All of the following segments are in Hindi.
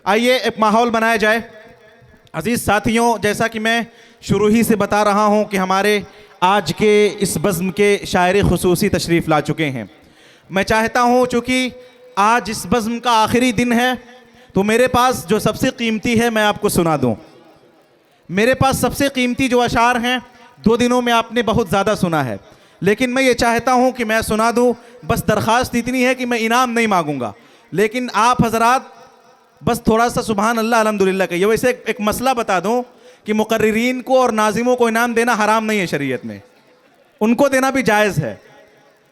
आइए एक माहौल बनाया जाए। अजीज़ साथियों, जैसा कि मैं शुरू ही से बता रहा हूं कि हमारे आज के इस बज़्म के शायर खुसूसी तशरीफ़ ला चुके हैं। मैं चाहता हूं, चूँकि आज इस बज़्म का आखिरी दिन है, तो मेरे पास जो सबसे कीमती है मैं आपको सुना दूं। मेरे पास सबसे कीमती जो अशार हैं 2 दिनों में आपने बहुत ज़्यादा सुना है, लेकिन मैं ये चाहता हूं कि मैं सुना दूं। बस दरख्वास्त इतनी है कि मैं इनाम नहीं मांगूंगा, लेकिन आप हज़रात बस थोड़ा सा सुबहान अल्लाह अल्हम्दुलिल्लाह कहिए। वैसे एक मसला बता दूं कि मुकर्रिरीन को और नाज़िमों को इनाम देना हराम नहीं है शरीयत में, उनको देना भी जायज़ है।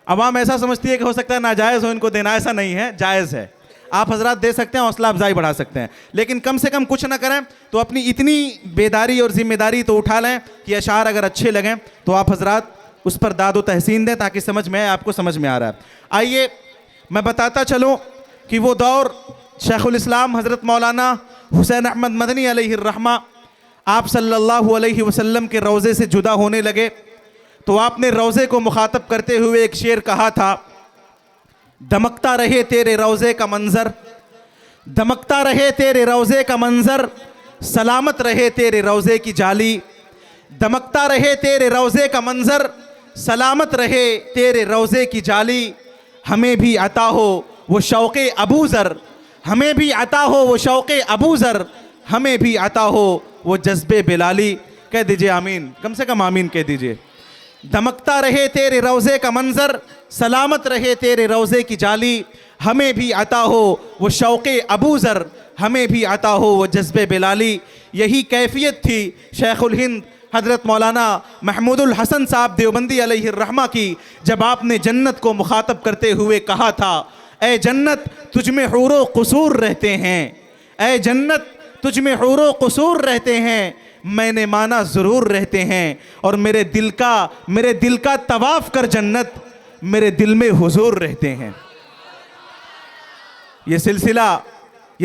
अवाम ऐसा समझती है कि हो सकता है नाजायज़ हो इनको देना, ऐसा नहीं है, जायज़ है। आप हजरात दे सकते हैं, हौसला अफजाई बढ़ा सकते हैं, लेकिन कम से कम कुछ ना करें तो अपनी इतनी बेदारी और जिम्मेदारी तो उठा लें कि अशार अगर अच्छे लगें तो आप हजरात उस पर दाद व तहसीन दें, ताकि समझ में आए, आपको समझ में आ रहा है। आइए मैं बताता चलूँ कि वो दौर शेखुल इस्लाम हज़रत मौलाना हुसैन अहमद मदनी अलैहिर्रहमा आप सल्लल्लाहु अलैहि वसल्लम के रोज़े से जुदा होने लगे, तो आपने रोज़े को मुखातब करते हुए एक शेर कहा था, दमकता रहे तेरे रोज़े का मंज़र, दमकता रहे तेरे रोज़े का मंज़र, सलामत रहे तेरे रोज़े की जाली, दमकता रहे तेरे रोज़े का मंज़र, सलामत रहे तेरे रोज़े की जाली। हमें भी अता हो वो शौक़े अबू ज़र, हमें भी अता हो वो शौक़े अबू ज़र, हमें भी अता हो वो जज्बे बिलाली। कह दीजिए आमीन, कम से कम आमीन कह दीजिए। दमकता रहे तेरे रोज़े का मंज़र, सलामत रहे तेरे रोज़े की जाली, हमें भी अता हो वो शौक़े अबू ज़र, हमें भी अता हो वो जज्बे बिलाली। यही कैफियत थी शेखुल हिंद हज़रत मौलाना महमूदुल हसन साहब देवबंदी अलैहिर्रहमा की, जब आपने जन्नत को मुखातब करते हुए कहा था, ए जन्नत तुझ में हुरो क़ुसूर रहते हैं, ए जन्नत तुझ में हुरो क़ुसूर रहते हैं, मैंने माना ज़रूर रहते हैं, और मेरे दिल का तवाफ़ कर जन्नत, मेरे दिल में हुजूर रहते हैं। ये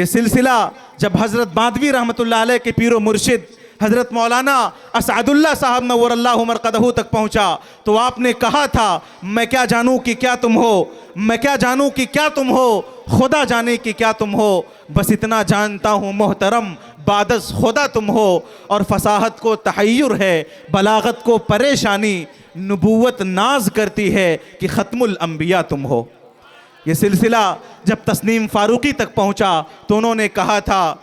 सिलसिला जब हज़रत बादवी रहमतुल्लाह अलैह के पीरो मुर्शिद हज़रत मौलाना असअदुल्लाह साहब नव्वरल्लाहु मरक़दहू तक पहुँचा, तो आपने कहा था, मैं क्या जानूँ कि क्या तुम हो, मैं क्या जानूँ कि क्या तुम हो, खुदा जाने कि क्या तुम हो, बस इतना जानता हूँ मोहतरम बादस खुदा तुम हो। और फसाहत को तहय्युर है, बलागत को परेशानी, नबूवत नाज करती है कि ख़त्मुल अंबिया तुम हो। ये सिलसिला जब तस्नीम फ़ारूकी तक पहुँचा तो उन्होंने कहा था,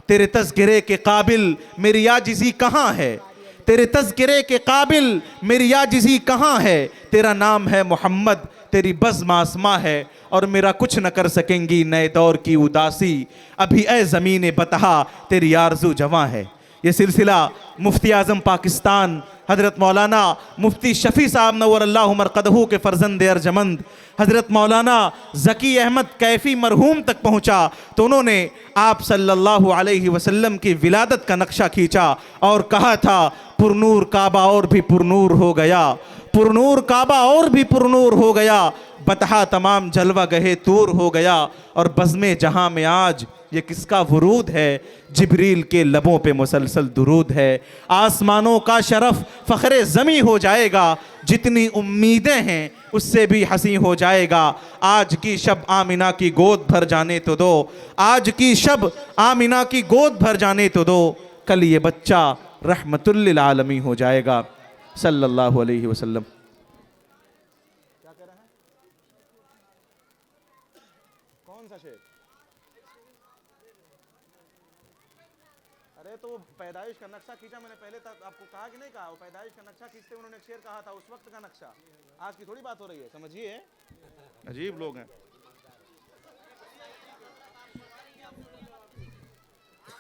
तेरे तज़किरे के काबिल मेरी आजिज़ी कहाँ है, तेरे तज़किरे के काबिल मेरी आजिज़ी कहाँ है, तेरा नाम है मोहम्मद, तेरी बज़्म आसमां है, और मेरा कुछ न कर सकेंगी नए दौर की उदासी, अभी ए ज़मीन बतहा तेरी आरज़ू जवां है। ये सिलसिला मुफ्ती आज़म पाकिस्तान हज़रत मौलाना मुफ्ती शफ़ी साहब नव्वरल्लाहु मरक़दहू के फ़र्ज़ंद अर्जमंद हज़रत मौलाना ज़की अहमद कैफ़ी मरहूम तक पहुँचा, तो उन्होंने आप सल्लल्लाहु अलैहि वसल्लम की विलादत का नक्शा खींचा और कहा था, पुरनूर काबा और भी पुरनूर हो गया, पुरनूर काबा और भी पुरनूर हो गया, बतहा तमाम जलवा गहे तूर हो गया, और बज़्मे जहाँ में आज ये किसका वरूद है, जिब्रील के लबों पे मुसलसल दुरूद है। आसमानों का शरफ फ़ख्रे ज़मी हो जाएगा, जितनी उम्मीदें हैं उससे भी हंसी हो जाएगा। आज की शब आमिना की गोद भर जाने तो दो, आज की शब आमिना की गोद भर जाने तो दो, कल ये बच्चा रहमतुल लिल आलमीन हो जाएगा सल्लल्लाहु अलैहि वसल्लम। क्या कह रहे हैं? कौन सा शेर? अरे तो वो पैदाइश का नक्शा खींचा मैंने पहले तक आपको कहा कि नहीं कहा? वो पैदाइश का नक्शा खींचते उन्होंने एक शेर कहा था, उस वक्त का नक्शा। आज की थोड़ी बात हो रही है, समझिए, अजीब लोग हैं।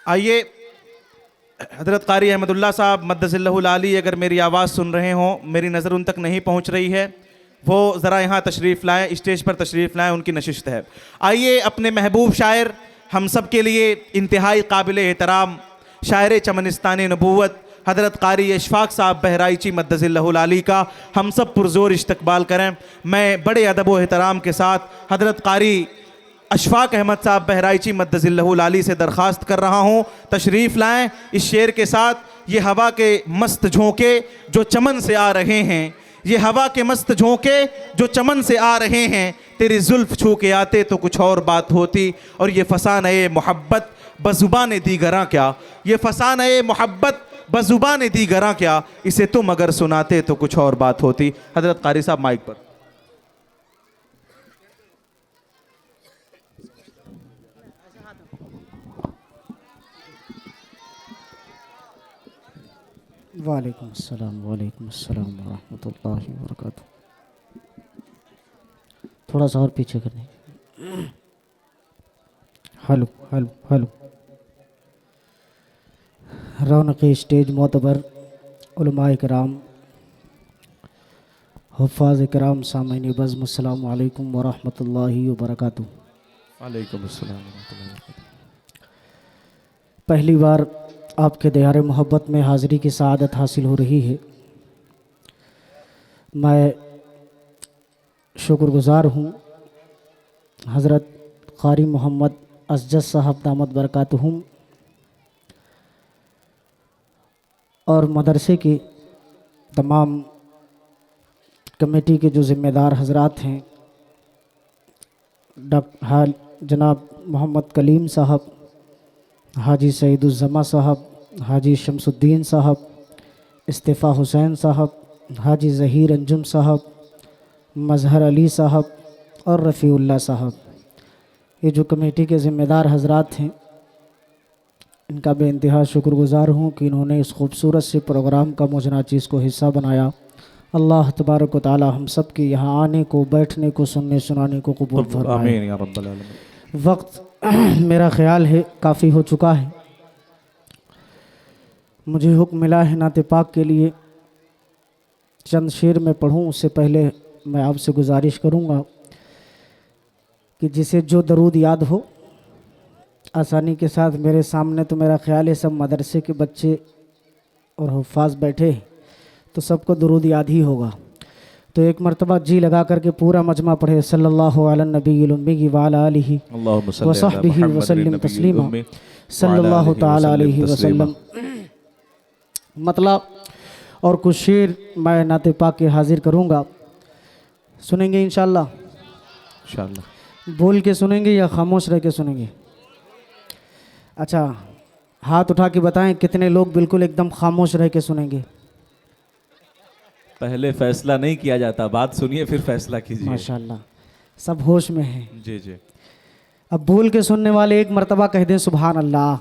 आइए, हज़रत क़ारी अहमदुल्लाह साहब मद्दसिल्लहुल आली अगर मेरी आवाज़ सुन रहे हों, मेरी नज़र उन तक नहीं पहुंच रही है, वो ज़रा यहाँ तशरीफ़ लाएँ, स्टेज पर तशरीफ़ लाएँ, उनकी नशिस्त है। आइए अपने महबूब शायर, हम सब के लिए इंतहाई काबिल एहतराम शायर चमनिस्तान नबूवत हज़रत क़ारी इशफ़ाक़ साहब बहराइची मद्दसिल्लहुल आली का हम सब पुरज़ोर इस्तक़बाल करें। मैं बड़े अदब व एहतराम के साथ हज़रत क़ारी अशफ़ाक़ अहमद साहब बहराइची मद्दसिल्लहुल आली से दरख्वास्त कर रहा हूँ, तशरीफ़ लाएँ इस शेर के साथ। ये हवा के मस्त झोंके जो चमन से आ रहे हैं, ये हवा के मस्त झोंके जो चमन से आ रहे हैं, तेरी जुल्फ छू के आते तो कुछ और बात होती। और ये फसाने मोहब्बत बज़ुबान दीगरा क्या, ये फसाने मोहब्बत बज़ुबान दीगरा क्या, इसे तुम अगर सुनाते तो कुछ और बात होती। हजरत कारी साहब माइक पर। वालेकुम अस्सलाम व रहमतुल्लाहि व बरकातुहू। थोड़ा सा और पीछे करने। Hello hello hello. रौनक स्टेज मोतबर उलमाए किराम, हुफ़ाज़ किराम, सामईन बज़्म, अस्सलामु अलैकुम व रहमतुल्लाहि व बरकातुहू। वालेकुम अस्सलाम व रहमतुल्लाहि व बरकातुहू। पहली बार आपके दयारे मोहब्बत में हाज़िरी की सआदत हासिल हो रही है। मैं शुक्रगुज़ार हूँ हज़रत क़ारी मोहम्मद असजद साहब दामत बरकातुहुम और मदरसे के तमाम कमेटी के जो ज़िम्मेदार हजरात हैं, जनाब मोहम्मद कलीम साहब, हाजी सईदुज़्ज़मा साहब, हाजी शमसुद्दीन साहब, इस्तिफ़ा हुसैन साहब, हाजी ज़हीर अंजुम साहब, मज़हर अली साहब और रफ़ीउल्लाह साहब, ये जो कमेटी के ज़िम्मेदार हजरात हैं, इनका बेइंतहा शुक्रगुज़ार हूँ कि इन्होंने इस खूबसूरत से प्रोग्राम का मुझे नाचीज़ को हिस्सा बनाया। अल्लाह तबारक व तआला हम सब के यहाँ आने को, बैठने को, सुनने सुनाने को कबूल फरमाए। आमीन या रब्बल आलमीन। वक्त मेरा ख़्याल है काफ़ी हो चुका है। मुझे हुक्म मिला है नाते पाक के लिए चंद शेर में पढ़ूँ, उससे पहले मैं आपसे गुजारिश करूँगा कि जिसे जो दरूद याद हो आसानी के साथ मेरे सामने, तो मेरा ख़्याल है सब मदरसे के बच्चे और हुफ़ाज़ बैठे हैं तो सबको दरूद याद ही होगा। तो एक मरतबा जी लगा करके पूरा मजमा पढ़े सल्लल्लाहु अला नबील उम्मी व अला आलिहि व सहबिहि व सल्लम तस्लीमा सल्लल्लाहु तआला अलैहि वसल्लम। मतलब और कुछ शेर मैं नाते पाक के हाजिर करूँगा, सुनेंगे इंशाअल्लाह। इंशाअल्लाह। बोल के सुनेंगे या खामोश रह के सुनेंगे? अच्छा, हाथ उठा के बताएं कितने लोग बिल्कुल एकदम खामोश रह के सुनेंगे। पहले फैसला नहीं किया जाता, बात सुनिए फिर फैसला कीजिए। माशाअल्लाह, सब होश में हैं। जी जी। अब बोल के सुनने वाले एक मर्तबा कह दें सुभान अल्लाह।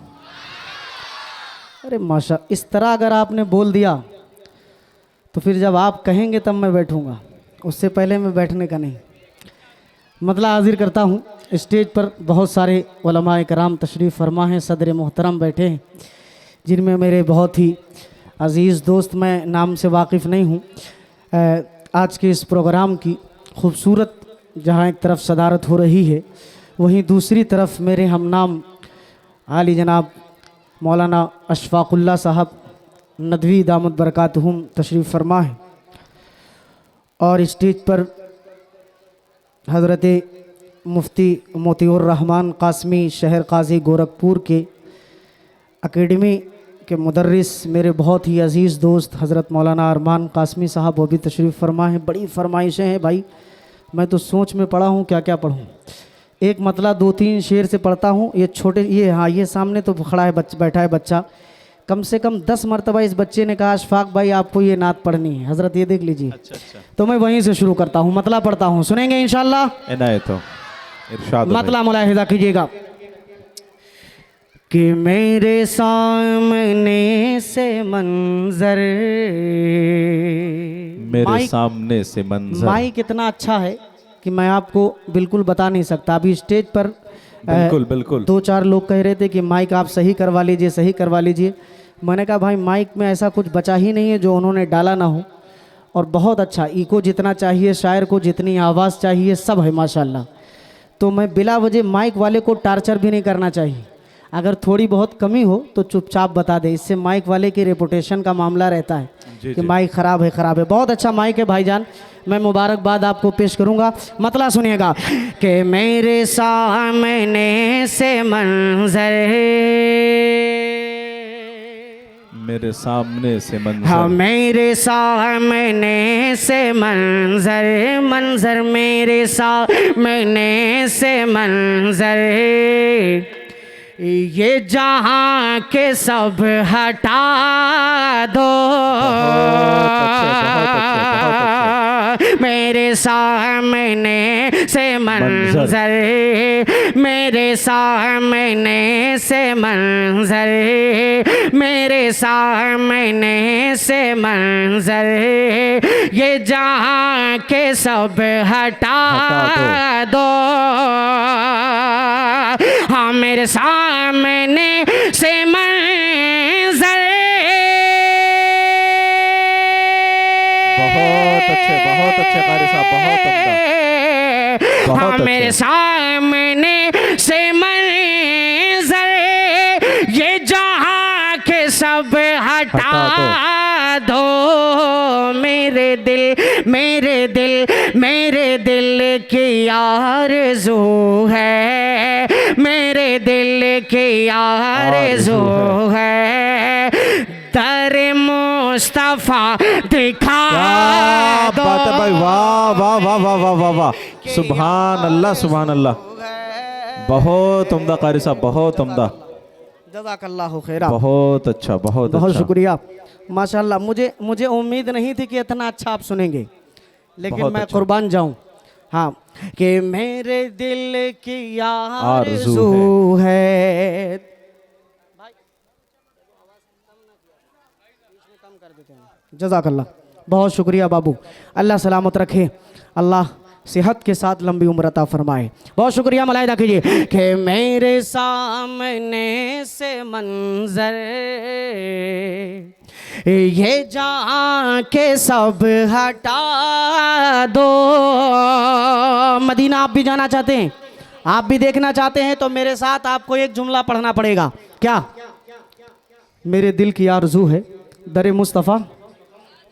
अरे माशा, इस तरह अगर आपने बोल दिया तो फिर जब आप कहेंगे तब मैं बैठूंगा, उससे पहले मैं बैठने का नहीं। मतलब हाजिर करता हूँ, स्टेज पर बहुत सारे उलमाए कराम तशरीफ़ फरमा हैं, सदर मोहतरम बैठे हैं, जिनमें मेरे बहुत ही अज़ीज़ दोस्त, मैं नाम से वाकिफ़ नहीं हूँ, आज के इस प्रोग्राम की खूबसूरत जहाँ एक तरफ सदारत हो रही है, वहीं दूसरी तरफ मेरे हम नाम आली जनाब मौलाना अशफ़ाक़ुल्लाह साहब नदवी दामत बरकातुहुम तशरीफ़ फरमा है। और स्टेज पर हज़रत मुफ्ती मोतीउर रहमान कासमी शहर काजी गोरखपुर के एकेडमी के मुदर्रिस मेरे बहुत ही अज़ीज़ दोस्त हज़रत मौलाना अरमान कासमी साहब, वो भी तशरीफ़ फरमा है। बड़ी फ़रमाइशें हैं भाई, मैं तो सोच में पड़ा हूँ क्या क्या पढ़ूँ। एक मतलब 2-3 शेर से पढ़ता हूँ। ये छोटे, ये हाँ, ये सामने तो खड़ा है बैठा है बच्चा, कम से कम 10 मरतबा इस बच्चे ने कहा अशफाक भाई आपको ये नात पढ़नी है। हज़रत ये देख लीजिए। अच्छा। तो मैं वहीं से शुरू करता हूँ, मतला पढ़ता हूँ, सुनेंगे इंशाअल्लाह। इनायत इरशाद मतला मुलाहिज़ा कीजिएगा कि मेरे सामने से मंजर, मेरे सामने से मंजर, माइक इतना अच्छा है कि मैं आपको बिल्कुल बता नहीं सकता। अभी स्टेज पर बिल्कुल 2-4 लोग कह रहे थे कि माइक आप सही करवा लीजिए, सही करवा लीजिए। मैंने कहा भाई माइक में ऐसा कुछ बचा ही नहीं है जो उन्होंने डाला ना हो, और बहुत अच्छा इको जितना चाहिए, शायर को जितनी आवाज़ चाहिए सब है माशाल्लाह। तो मैं बिला वजह माइक वाले को टार्चर भी नहीं करना चाहिए। अगर थोड़ी बहुत कमी हो तो चुपचाप बता दे, इससे माइक वाले की रेपुटेशन का मामला रहता है कि माइक ख़राब है, ख़राब है। बहुत अच्छा माइक है भाईजान, मैं मुबारकबाद आपको पेश करूंगा। मतला सुनिएगा कि मेरे सामने से मंजर, मेरे सामने से मंजर। हाँ मेरे सामने से मंजर, मंजर मेरे सामने से मंजर, ये जहाँ के सब हटा दो। मेरे सामने से मंजर, मेरे सामने से मंजर, मेरे सामने से मंजर, ये जहाँ के सब हटा दो। हाँ मेरे सामने से मंजर। बहुत अच्छे कारी साहब, बहुत उम्दा, बहुत हाँ अच्छे। मेरे सामने से मंजर, ये जहाँ के सब हटा दो। मेरे दिल, मेरे दिल, मेरे दिल की आरज़ू है, मेरे दिल की आरज़ू है, दर मुस्तफा दिखा क्या दो। बात है भाई, वाह वाह वाह वाह वाह वाह वाह, सुभान अल्लाह सुभान अल्लाह, बहुत उम्दा कारी साहब, बहुत उम्दा, जज़ाकल्लाहु खैरा। बहुत अच्छा, बहुत बहुत अच्छा। शुक्रिया माशाल्लाह। मुझे उम्मीद नहीं थी कि इतना अच्छा आप सुनेंगे, लेकिन बहुत मैं अच्छा। कुर्बान जाऊं। हाँ कि मेरे दिल की आरज़ू आरज़ू है। जज़ाकल्लाह, बहुत शुक्रिया बाबू, अल्लाह सलामत रखे, अल्लाह सेहत के साथ लंबी उम्र अता फरमाए। बहुत शुक्रिया, मलाइदा कीजिए कि मेरे सामने से मंजर, ये जहाँ के सब हटा दो। मदीना आप भी जाना चाहते हैं, आप भी देखना चाहते हैं, तो मेरे साथ आपको एक जुमला पढ़ना पड़ेगा। क्या? मेरे दिल की आरज़ू है, दर मुस्तफ़ा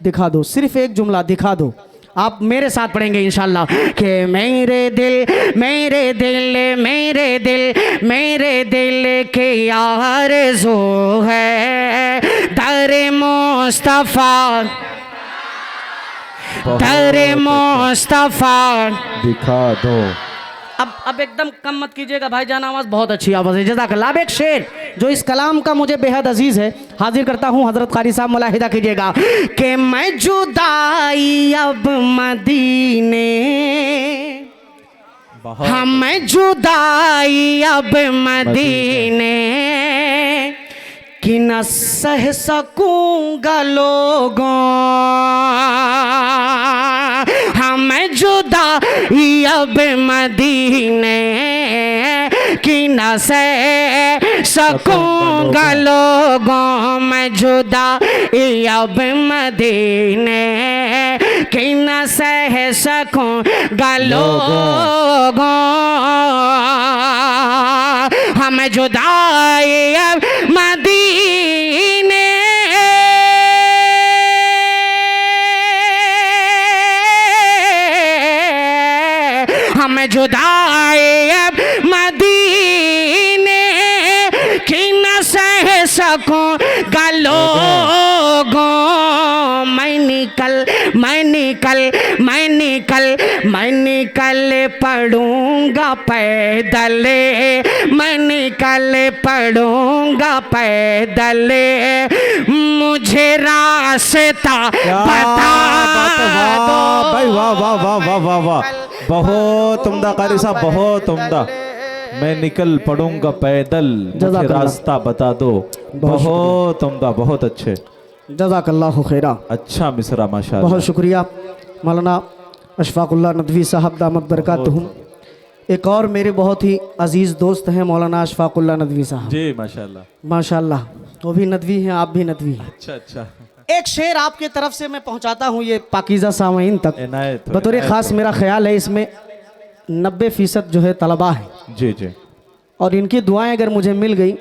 दिखा दो। सिर्फ एक जुमला दिखा दो, आप मेरे साथ पढ़ेंगे इंशाल्लाह कि मेरे दिल, मेरे दिल, मेरे दिल, मेरे दिल की आरज़ू है, दर मुस्तफ़ा, दर मुस्तफ़ा दिखा दो। अब एकदम कम मत कीजिएगा भाईजान, आवाज़ बहुत अच्छी आवाज़ है, जज़ाकल्लाह। अब एक शेर जो इस कलाम का मुझे बेहद अजीज़ है, हाजिर करता हूँ, हज़रत क़ारी साहब मुलाहिदा कीजिएगा कि मैं जुदाई अब मदीने, हाँ मैं जुदाई अब मदीने कि न सह सकूँगा लोगों, हाँ मैं जुदाई अब मदीने कि न सह सकूँगा लोगों, मैं जुदाई अब मदीने कि न सह सकूँगा लोगों, हाँ मैं जुदाई अब मदीने हमें जुदाई अब मदीने की न सह सकूं लोगों। मैं निकल पड़ूंगा पैदल, मैं निकल पड़ूंगा पैदल, मुझे रास्ता बता दो। भाई वाह वाह वाह वाह वाह वाह, बहुत उम्दा कारी साहब, बहुत उम्दा। मैं निकल पड़ूंगा पैदल, मुझे रास्ता बता दो। बहुत उम्दा, बहुत अच्छे, जज़ाकल्लाहु खैरा। अच्छा मिसरा माशाअल्लाह। बहुत शुक्रिया मौलाना अशफाकुल्लाह नदवी साहब दामत बरकातहुम। एक और मेरे बहुत ही अजीज़ दोस्त हैं मौलाना अशफाकुल्लाह नदवी साहब जी, माशाअल्लाह माशाअल्लाह, वो भी नदवी हैं, आप भी नदवी हैं। अच्छा अच्छा, एक शेर आपके तरफ से मैं पहुंचाता हूं ये पाकीज़ा सामीन तक। इनायत हो, बतौर इनायत ख़ास हो। मेरा ख्याल है इसमें 90% जो है तलबा है, जी जी, और इनकी दुआएं अगर मुझे मिल गई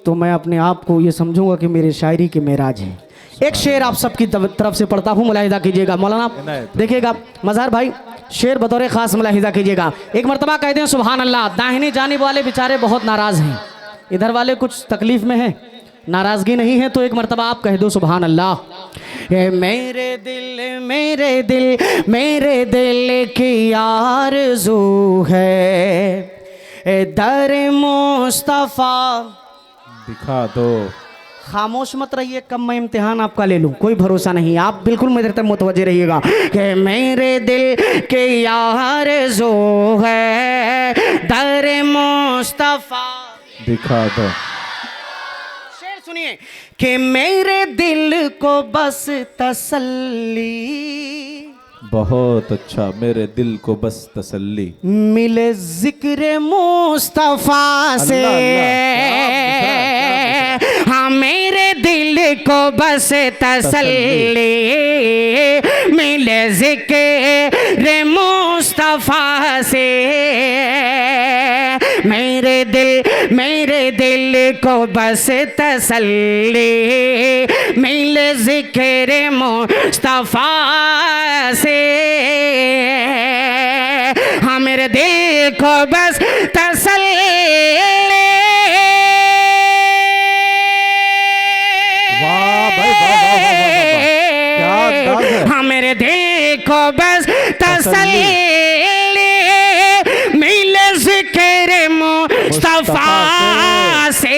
तो मैं अपने आप को ये समझूंगा कि मेरे शायरी के मेराज है। एक शेर आप सबकी तरफ से पढ़ता हूँ, मुलाहिदा कीजिएगा। मौलाना देखिएगा, मज़हर भाई शेर बतौर ख़ास मुलाहिदा कीजिएगा। एक मरतबा कहते हैं सुभान अल्लाह। दाहिनी जानिब वाले बेचारे बहुत नाराज़ हैं, इधर वाले कुछ तकलीफ़ में हैं, नाराज़गी नहीं है तो एक मर्तबा आप कह दो सुभान अल्लाह। ये मेरे दिल मेरे दिल की आरज़ू है, दर मुस्तफ़ा। दिखा दो। खामोश मत रहिए, कम मैं इम्तिहान आपका ले लूँ, कोई भरोसा नहीं, आप बिल्कुल मेरे तरफ मुतवज्जे रहिएगा कि मेरे दिल के आरज़ू है, दर मुस्तफ़ा। दिखा दो। शेर सुनिए कि मेरे दिल को बस तसल्ली, बहुत अच्छा, मेरे दिल को बस तसल्ली मिले जिक्र मुस्तफ़ा से। हाँ मेरे दिल को बस तसल्ली मिले जिक्र मुस्तफ़ा से। मेरे दिल को बस तसल्ली मिले जिक्र मुस्तफ़ा से। हाँ मेरे दिल को बस तसल्ली। वाह भाई, वाह वाह वाह वाह, क्या अंदाज है। हाँ मेरे दिल को बस तसल्ली मिले जिक्र मुस्तफ़ा से।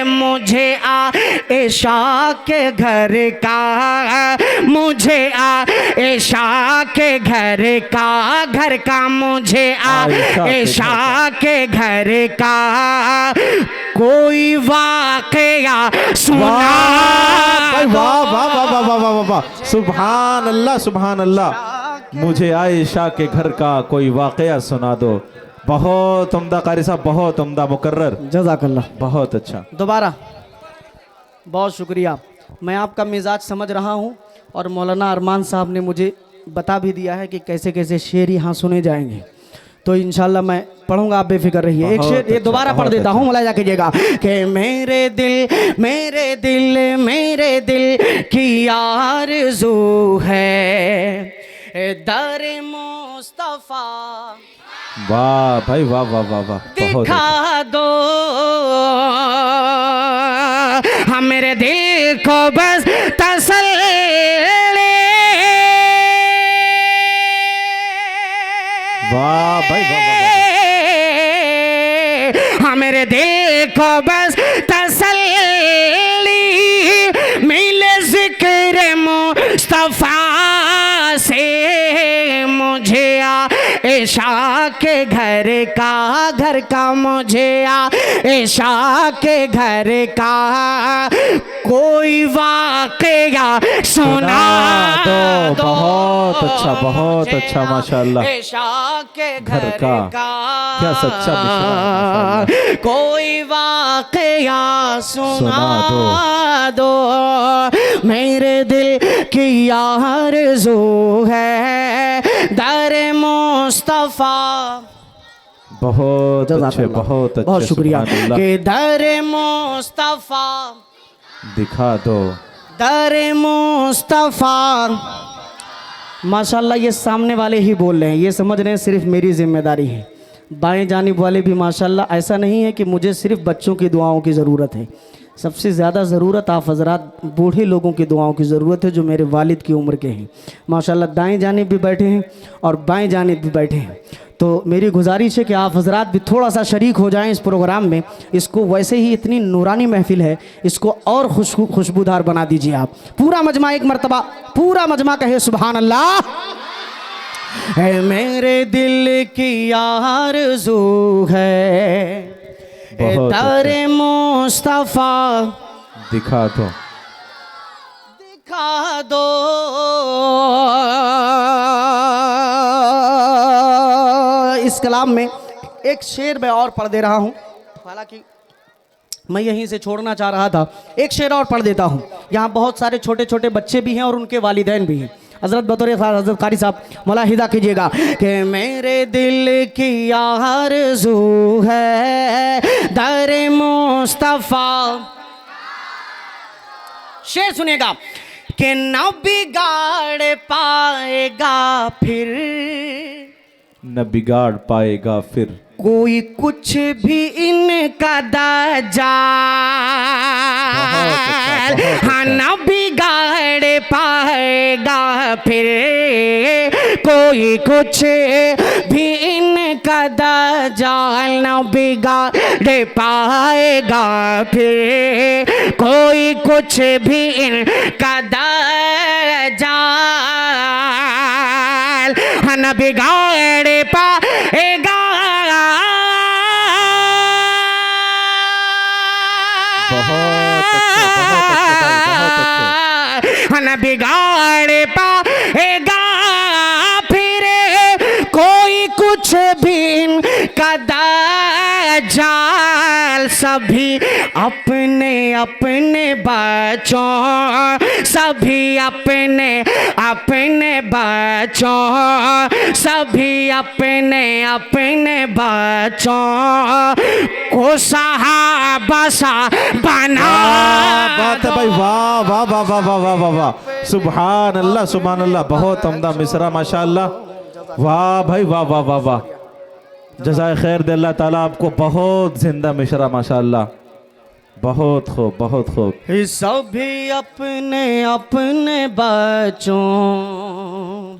मुझे आएशा के घर का, मुझे आएशा के घर का मुझे आएशा के घर का कोई वाक़या सुना। वाह वाह वाह वाह वाह वाह वाह, सुभान अल्लाह सुभान अल्लाह। मुझे आयशा के घर का कोई वाक़या सुना दो। बहुत उम्दा कारी साहब, बहुत उम्दा, मुकर्रर, जज़ाकल्लाह। बहुत अच्छा। दोबारा बहुत शुक्रिया। मैं आपका मिजाज समझ रहा हूँ और मौलाना अरमान साहब ने मुझे बता भी दिया है कि कैसे कैसे शेर यहाँ सुने जाएंगे, तो इंशाल्लाह मैं पढ़ूंगा, आप बेफिक्र रहिए। एक शेर ये दोबारा पढ़ देता हूँ, मुलाहिजा कीजिएगा कि मेरे दिल की आरज़ू है, दर मुस्तफ़ा। वाह भाई वाह वाह वाह वाह, बहुत दिखा दो हम मेरे दिल को बस तसल्ली। वाह भाई वाह वाह वाह। हाँ मेरे दिल को बस तसल्ली मिले जिक्र मुस्तफ़ा से। मुझे आएशा के घर का मुझे आएशा के घर का कोई वाक़या सुना दो। बहुत अच्छा, बहुत अच्छा, माशाअल्लाह। आएशा के घर का क्या सच्चा मिसरा। कोई वाक़या सुना दो। मेरे दिल की आरज़ू है, दर मुस्तफ़ा। बहुत अच्छे, बहुत अच्छे, बहुत शुक्रिया सुभान कि दर मुस्तफ़ा। दिखा दो। दर मुस्तफ़ा। माशाल्लाह ये सामने वाले ही बोल रहे हैं, ये समझ रहे हैं सिर्फ मेरी जिम्मेदारी है। बाएं जानिब वाले भी माशाल्लाह, ऐसा नहीं है कि मुझे सिर्फ बच्चों की दुआओं की ज़रूरत है, सबसे ज़्यादा ज़रूरत आप हज़रात बूढ़े लोगों की दुआओं की ज़रूरत है जो मेरे वालिद की उम्र के हैं। माशाल्लाह दाएं जानिब भी बैठे हैं और बाएं जानिब भी बैठे हैं। तो मेरी गुजारिश है कि आप हज़रात भी थोड़ा सा शरीक हो जाएं इस प्रोग्राम में। इसको वैसे ही इतनी नूरानी महफिल है, इसको और खुशबूदार बना दीजिए आप। पूरा मजमा एक मरतबा, पूरा मजमा कहे सुभान अल्लाह। है मेरे दिल की आरज़ू है, दर मुस्तफ़ा। दिखा दो। दिखा दो। इस कलाम में एक शेर मैं और पढ़ दे रहा हूँ, हालांकि मैं यहीं से छोड़ना चाह रहा था, एक शेर और पढ़ देता हूँ। यहाँ बहुत सारे छोटे छोटे बच्चे भी हैं और उनके वालिदैन भी हैं। हज़रत बतौर हज़रत कारी साहब मुलाहिदा कीजिएगा कि मेरे दिल की आरज़ू है, दर मुस्तफ़ा। शेर सुनिएगा कि न बिगाड़ पाएगा फिर, न बिगाड़ पाएगा फिर कोई कुछ भी इनका दजा। हाँ न बिगाड़ पाएगा फिर कोई कुछ भी इनका दजाल, न बिगाड़ पाएगा फिर कोई कुछ भी इनका दजाल, हाँ न बिगाड़ पाएगा न बिगाड़ पाएगा फिर कोई कुछ भी कदा जाल, सभी अपने अपने बच्चों, सभी अपने अपने बच्चों, सभी अपने अपने बच्चों को सहाबा सा बना। बात है भाई, वाह वाह वाह वाह वाह वाह वाह वाह, सुभान अल्लाह सुभान अल्लाह, बहुत उम्दा मिसरा माशाअल्लाह, वाह भाई वाह वाह वाह वाह, जज़ाए खैर दे अल्लाह ताला आपको, बहुत जिंदा मिसरा माशाअल्लाह, बहुत खूब बहुत खूब। सभी अपने अपने बच्चों,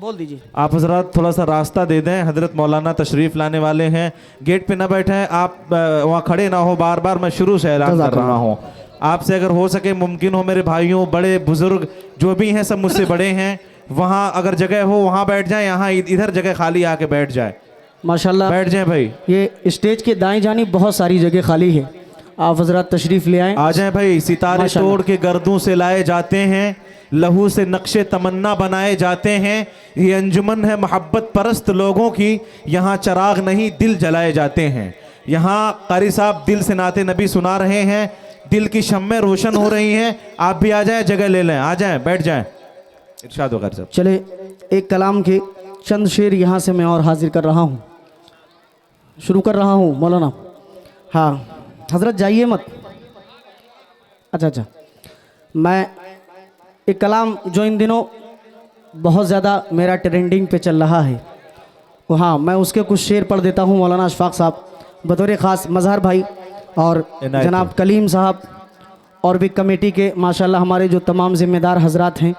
बोल दीजिए आप हजरात थोड़ा सा रास्ता दे दें, हजरत मौलाना तशरीफ़ लाने वाले हैं, गेट पे ना बैठे, आप वहाँ खड़े ना हो, बार बार मैं शुरू से ऐलान कर रहा हूँ, आपसे अगर हो सके मुमकिन हो मेरे भाइयों, बड़े बुजुर्ग जो भी हैं सब मुझसे बड़े हैं, वहाँ अगर जगह हो वहाँ बैठ जाएं, यहाँ इधर जगह खाली आके बैठ जाए, माशाल्लाह बैठ जाएं भाई। ये स्टेज के दाएं जानिब बहुत सारी जगह खाली है, आप हजरात तशरीफ़ ले आएँ। आ जाएं भाई, सितारे तोड़ के गर्दों से लाए जाते हैं, लहू से नक्शे तमन्ना बनाए जाते हैं, ये अंजुमन है मोहब्बत परस्त लोगों की, यहाँ चराग नहीं दिल जलाए जाते हैं। यहाँ कारी साहब दिल से नाते नबी सुना रहे हैं, दिल की शम्में रोशन हो रही हैं, आप भी आ जाएं, जगह ले लें, आ जाएं, बैठ जाएं, इरशाद वगैरह सब। चले एक कलाम के चंद शेर यहाँ से मैं और हाजिर कर रहा हूँ, शुरू कर रहा हूँ मौलाना। हाँ हजरत जाइए मत, अच्छा अच्छा, मैं एक कलाम जो इन दिनों बहुत ज़्यादा मेरा ट्रेंडिंग पे चल रहा है, वो हाँ मैं उसके कुछ शेर पढ़ देता हूँ। मौलाना अशफाक साहब बतौर ख़ास मज़हर भाई और जनाब कलीम साहब और भी कमेटी के माशाल्लाह हमारे जो तमाम ज़िम्मेदार हजरात हैं,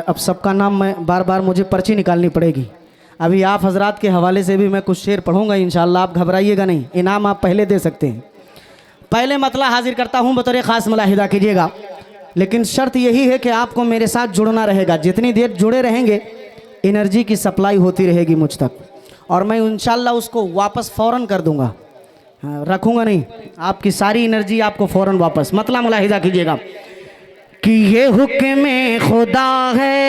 अब सबका नाम मैं बार बार मुझे पर्ची निकालनी पड़ेगी। अभी आप हजरात के हवाले से भी मैं कुछ शेर पढ़ूँगा इंशाअल्लाह, आप घबराइएगा नहीं, इनाम आप पहले दे सकते हैं। पहले मतला हाजिर करता हूँ, बतौर ख़ास मुलाहिदा कीजिएगा, लेकिन शर्त यही है कि आपको मेरे साथ जुड़ना रहेगा, जितनी देर जुड़े रहेंगे एनर्जी की सप्लाई होती रहेगी मुझ तक, और मैं इंशाअल्लाह उसको वापस फ़ौरन कर दूंगा, रखूँगा नहीं, आपकी सारी एनर्जी आपको फ़ौरन वापस। मतला मुलाहिदा कीजिएगा कि ये हुक्म खुदा है,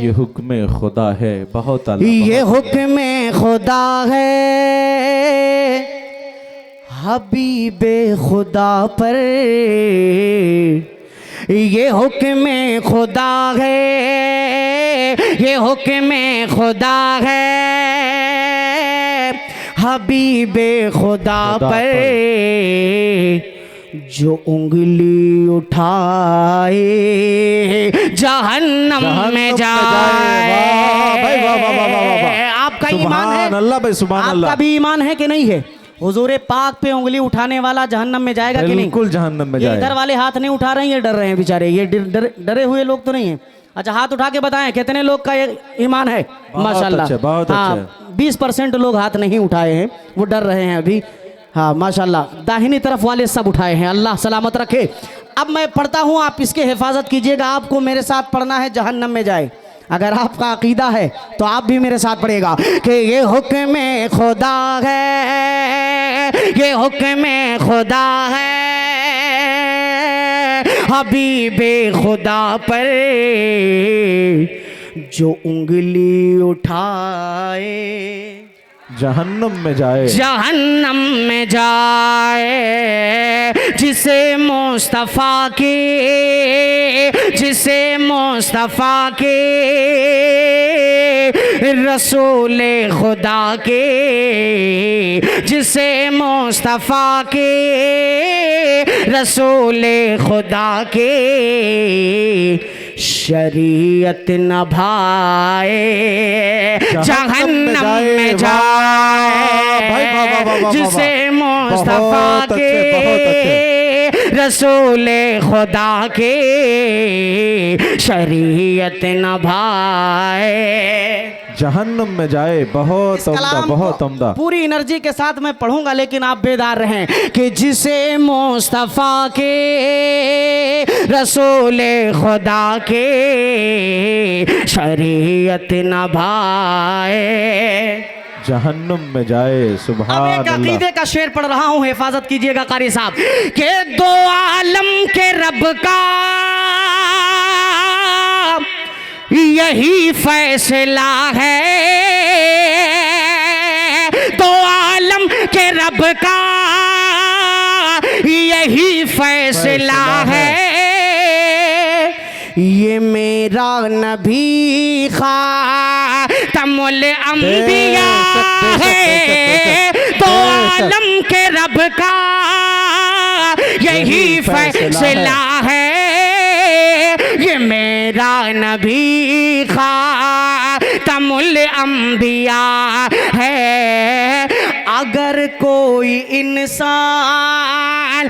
ये हुक्म खुदा है, बहुत आला, ये हुक्म खुदा है हबीबे खुदा पर, ये हुक्म खुदा है, ये हुक्म खुदा है हबीबे खुदा पर, जो उंगली उठाए जहन्नम में जाए। आपका ईमान है अल्लाह भाई, सुभान अल्लाह, आपका भी ईमान है कि नहीं है? हुजूर पाक पे उंगली उठाने वाला जहन्नम में जाएगा कि नहीं? बिल्कुल जहन्नम में जाएगा। इधर वाले हाथ नहीं उठा रहे हैं, ये डर रहे हैं बेचारे, ये डरे हुए लोग तो नहीं है। अच्छा हाथ उठा के बताएं कितने लोग का ये ईमान है? माशाल्लाह बहुत अच्छा, 20% लोग हाथ नहीं उठाए हैं, वो डर रहे हैं अभी। हाँ माशाल्लाह, दाहिनी तरफ वाले सब उठाए हैं, अल्लाह सलामत रखे। अब मैं पढ़ता हूँ, आप इसके हिफाजत कीजिएगा, आपको मेरे साथ पढ़ना है जहन्नम में जाए। अगर आपका अकीदा है तो आप भी मेरे साथ पढ़ेगा कि ये हुक्म खुदा है, ये हुक्म खुदा है हबीबे खुदा पर, जो उंगली उठाए जहन्नम में जाए, जहन्नम में जाए। जिसे मुस्तफ़ा के, जिसे मुस्तफ़ा के रसूल खुदा के, जिसे मुस्तफ़ा के रसूल खुदा के शरीयत न भाए जहन्नम में जाए, जिसे मुस्तफा के रसूल खुदा के शरीयत न भाए जहन्नम में जाए। बहुत उम्दा, बहुत उम्दा। पूरी एनर्जी के साथ मैं पढ़ूंगा, लेकिन आप बेदार रहें कि जिसे मुस्तफा के रसूल खुदा के शरीयत न भाए जहन्नुम में जाए। सुभान अब एक अल्लाह। अकीदे का शेर पढ़ रहा हूं, हिफाजत कीजिएगा कारी साहब। के दो आलम के रब का यही फैसला है, दो आलम के रब का यही फैसला है, ये मेरा नबी खातमुल अंबिया है, दो आलम के रब का यही फैसला है, ये मेरा नबी खातमुल अंबिया है। अगर कोई इंसान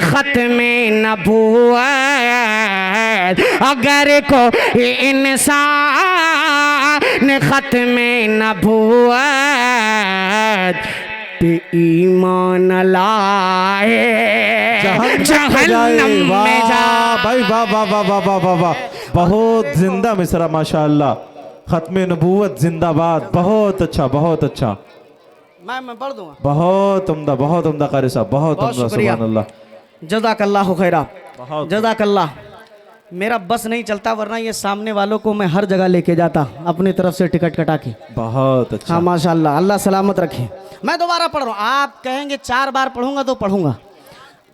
खत्मे नबूवत, अगर कोई इंसान खत्मे नबूवत पे ईमान लाए जहन्नम में जाए। भाई वाह वाह वाह वाह वाह वाह वाह, बहुत जिंदा मिसरा माशाअल्लाह। खत्मे नबूवत जिंदाबाद। बहुत अच्छा, बहुत अच्छा। मैं पढ़ दूंगा। बहुत उम्दा कारी साहब, बहुत उम्दा। शुक्रिया। सुभान अल्लाह। जज़ाकल्लाहु खैरा, बहुत। जज़ाकल्लाह। मेरा बस नहीं चलता, वरना ये सामने वालों को मैं हर जगह लेके जाता अपनी तरफ से टिकट कटा के। बहुत अच्छा। हाँ माशाल्लाह, अल्लाह सलामत रखे। मैं दोबारा पढ़ रहा हूँ, आप कहेंगे 4 बार पढ़ूंगा तो पढ़ूंगा,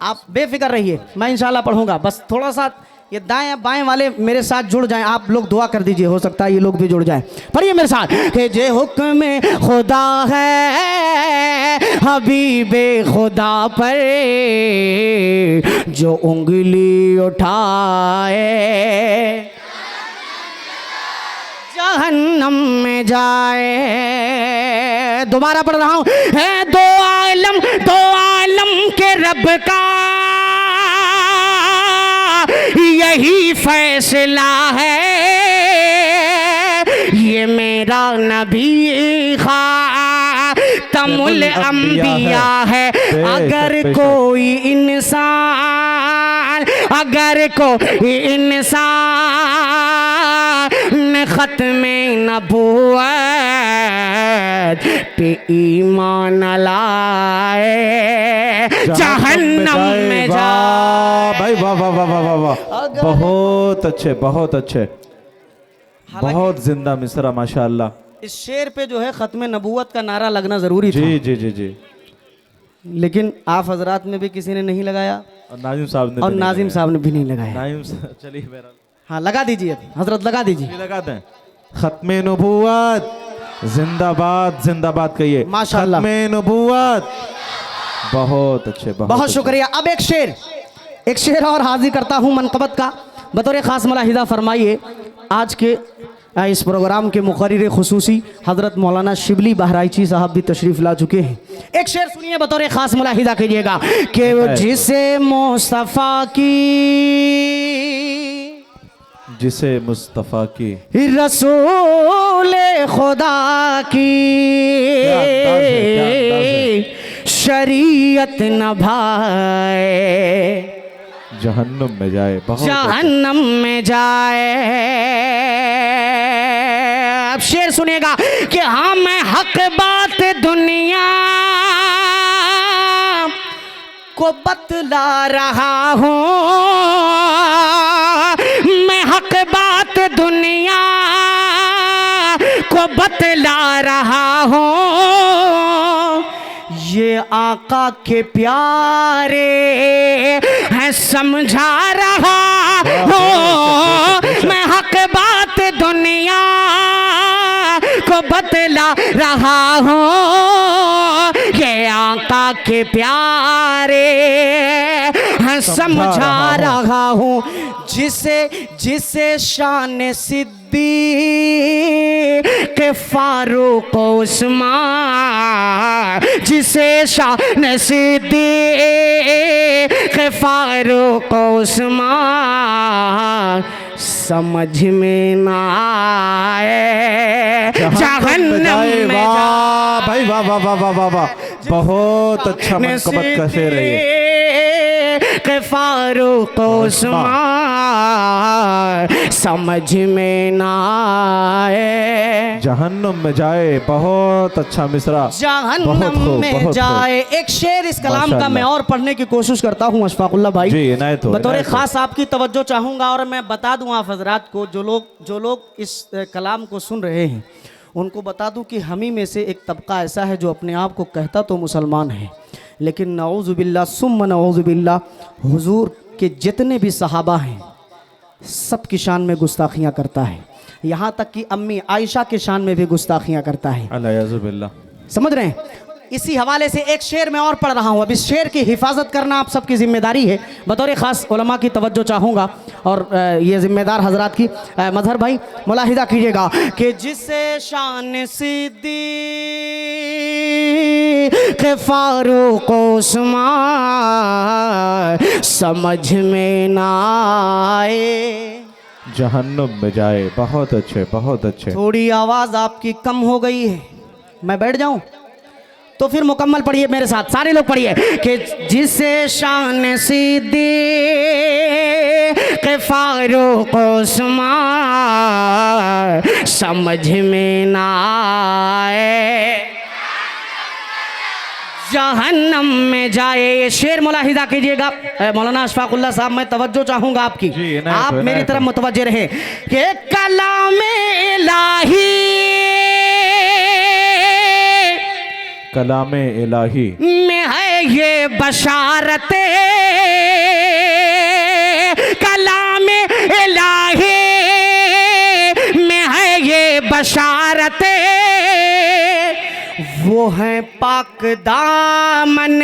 आप बेफिक्र रहिए, मैं इंशाल्लाह पढ़ूंगा। बस थोड़ा सा ये दाएं बाएं वाले मेरे साथ जुड़ जाएं, आप लोग दुआ कर दीजिए, हो सकता है ये लोग भी जुड़ जाएं। पढ़िए मेरे साथ कि जे हुक्म खुदा है हबीबे खुदा पर जो उंगली उठाए जहन्नम में जाए। दोबारा पढ़ रहा हूँ, है दो आलम के रब का यही फैसला है, ये मेरा नबी खातमुल अंबिया है। अगर कोई इंसान खत्मे नबूवत पे ईमान लाए जहन्नम में जाए। भाई वाह वाह वाह वाह वाह, बहुत अच्छे, बहुत अच्छे, बहुत जिंदा मिसरा माशाअल्लाह। इस शेर पे जो है खत्मे नबूवत का नारा लगना जरूरी था। जी जी जी जी। लेकिन आप हजरात में भी किसी ने नहीं लगाया और नाजिम साहब ने और नाजिम साहब ने भी नहीं लगाया। चलिए बहरहाल। हाँ लगा दीजिए हजरत, लगा दीजिए। लगा दें। खत्मे नबूवत जिंदाबाद, जिंदाबाद कहिए माशाअल्लाह। खत्मे नबूवत। बहुत अच्छे, बहुत शुक्रिया। अब एक शेर और हाजिर करता हूँ मनकबत का, बतौर खास मुलाहिदा फरमाइए। आज के इस प्रोग्राम के मुकर्रिर खुसूसी हजरत मौलाना शिबली बहराइची साहब भी तशरीफ ला चुके हैं। एक शेर सुनिए, बतौर खास मुलाहिदा कीजिएगा कि जिसे मुस्तफ़ा की रसूल खुदा की शरीयत न भाए जहन्नुम में जाए। जहन्नम में जाए। अब शेर सुनिएगा कि हाँ मैं हक बात दुनिया को बतला रहा हूँ, मैं हक बात दुनिया को बतला रहा हूँ, ये आका के प्यारे हैं समझा रहा हूँ, मैं हक बात दुनिया को बतला रहा हूँ, ये आका के प्यारे हैं समझा रहा हूँ जिसे जिसे शान सिद्दीक़ फारूक उस्मान, जिसे शान सिद्दीक़ फारूक उस्मान समझ में ना आए जहन्नम में वाह भाई, वाह वाह वाह वाह वाह वाह, बहुत अच्छा मनकबत का शेर है ये। के फारूक उस्मान समझ में ना आए जहन्नुम में जाए, बहुत अच्छा मिसरा, जहन्नम में जाए। एक शेर इस कलाम का मैं और पढ़ने की कोशिश करता हूँ अशफाकुल्लाह भाई जी, इनायत हो, बतौर इनायत हो। खास आपकी तवज्जो चाहूँगा। और मैं बता दूँ आप हजरात को, जो लोग इस कलाम को सुन रहे हैं उनको बता दूं कि हम ही में से एक तबका ऐसा है जो अपने आप को कहता तो मुसलमान है, लेकिन नऊज़ुबिल्लाह सुम्मा नऊज़ुबिल्लाह हुजूर के जितने भी सहाबा हैं सब की शान में गुस्ताखियाँ करता है, यहाँ तक कि अम्मी आयशा के शान में भी गुस्ताखियाँ करता है। अल्लाह, समझ रहे हैं? इसी हवाले से एक शेर मैं और पढ़ रहा हूँ। अब इस शेर की हिफाजत करना आप सबकी जिम्मेदारी है, बतौर ख़ास उलमा की तवज्जो चाहूँगा और ये ज़िम्मेदार हजरात की। मजहर भाई मुलाहिदा कीजिएगा कि जिसे शान सिद्दीक़ फारूक उस्मान समझ में ना आए जहन्नुम में जाए। बहुत अच्छे, बहुत अच्छे। थोड़ी आवाज़ आपकी कम हो गई है, मैं बैठ जाऊं? तो फिर मुकम्मल पढ़िए मेरे साथ, सारे लोग पढ़िए कि जिसे शान सिद्दीक़ फारूक उस्मान समझ में ना आए जहन्नम में जाए। ये शेर मुलाहिदा कीजिएगा मौलाना अशफाकुल्लाह साहब, मैं तवज्जो चाहूँगा आपकी, आप मेरी तरफ मुतवज्जे रहे कि कलामे इलाही, कलामे इलाही में है ये बशारते, कलामे इलाही में है ये बशारते, वो है पाक दामन,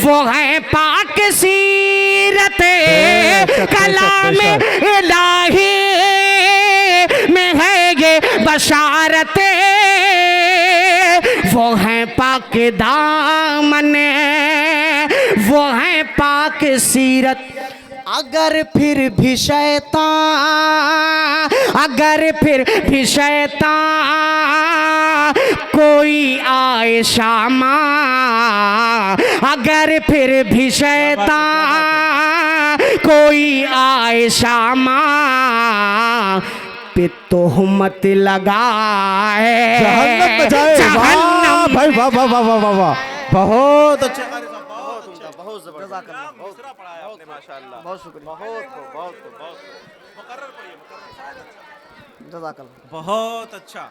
वो है पाक सीरते, कलामे इलाही में है ये बशारते, वो है पाक दामन, वो है पाक सीरत। अगर फिर भी शैतान, अगर फिर भी शैतान कोई आए शामा, अगर फिर भी शैतान कोई आए शामा पे तोहमत लगाए जहन्नम में जाए। वाह भाई, वाह वाह वाह वाह वाह वाह, बहुत अच्छे, बहुत जबरदस्त, बहुत शुक्रिया, बहुत अच्छा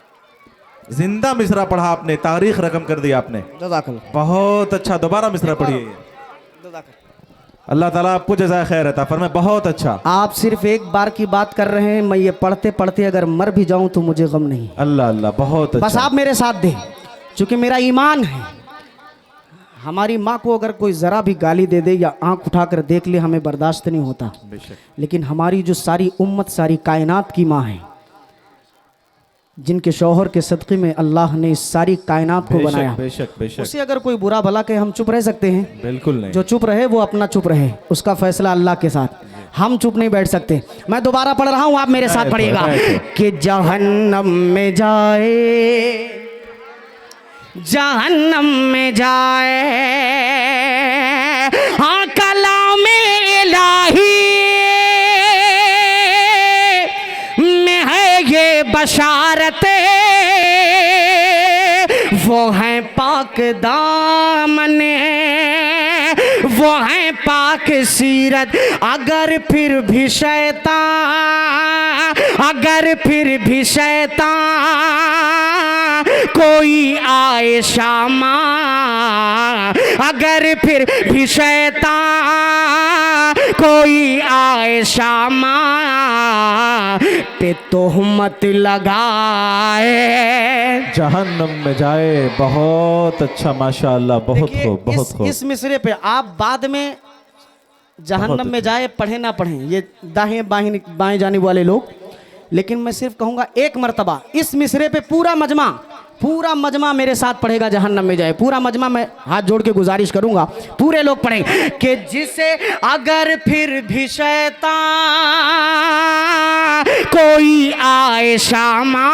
जिंदा मिसरा पढ़ा आपने, तारीख रकम कर दी आपने, बहुत अच्छा। दोबारा मिसरा पढ़िए। अल्लाह ताला आपको जज़ाए खैर अता फरमाए, बहुत अच्छा। आप सिर्फ एक बार की बात कर रहे हैं, मैं ये पढ़ते पढ़ते अगर मर भी जाऊं तो मुझे गम नहीं। अल्लाह अल्लाह, बहुत अच्छा। बस आप मेरे साथ दें, क्योंकि मेरा ईमान है। हमारी माँ को अगर कोई ज़रा भी गाली दे दे या आंख उठाकर देख ले हमें बर्दाश्त नहीं होता, लेकिन हमारी जो सारी उम्मत, सारी कायनात की माँ है, जिनके शौहर के सदक़े में अल्लाह ने इस सारी कायनात को बनाया, बेशक बेशक, उसे अगर कोई बुरा भला कहे हम चुप रह सकते हैं? बिल्कुल नहीं। जो चुप रहे वो अपना चुप रहे, उसका फैसला अल्लाह के साथ, हम चुप नहीं बैठ सकते। मैं दोबारा पढ़ रहा हूँ, आप मेरे साथ पढ़िएगा कि जहन्नम में जाए, जहन्नम में जाए, हाँ कलामे इलाही में है ये बशारते, वो है पाक दामन, वो है पाक सीरत। अगर फिर भी शैतान, अगर फिर भी शैतान कोई आए शामा, अगर फिर भी शैतान कोई आए शामा पे तोहमत लगाए जहन्नम में जाए। बहुत अच्छा, माशाअल्लाह, बहुत देखिए, खूब, बहुत खूब। इस मिसरे पे आप बाद में जहन्नम में जाए पढ़े ना पढ़ें, ये दाएं बाएं बाएं जाने वाले लोग, लेकिन मैं सिर्फ कहूंगा एक मर्तबा इस मिसरे पे पूरा मजमा मेरे साथ पढ़ेगा जहन्नम में जाए। पूरा मजमा मैं हाथ जोड़ के गुजारिश करूंगा, पूरे लोग पढ़ें कि जिसे अगर फिर भी शैतान कोई आए शामा,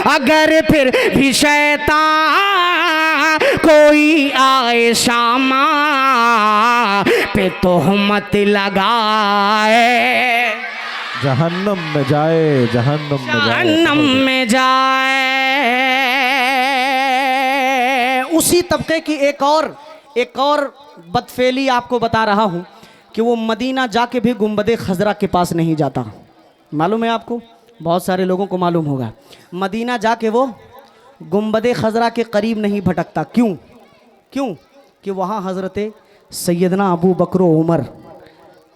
अगर फिर भी शैतान कोई आए शामा पे तोहमत लगाए, जहन्नम में जाए, जहन्नम में जाए, जहन्नम में जाए। उसी तबके की एक और बदफेली आपको बता रहा हूं कि वो मदीना जाके भी गुंबदे खजरा के पास नहीं जाता। मालूम है आपको? बहुत सारे लोगों को मालूम होगा। मदीना जाके वो गुंबदे खजरा के करीब नहीं भटकता। क्यों? कि वहाँ हज़रत सैयदना अबू बकर उमर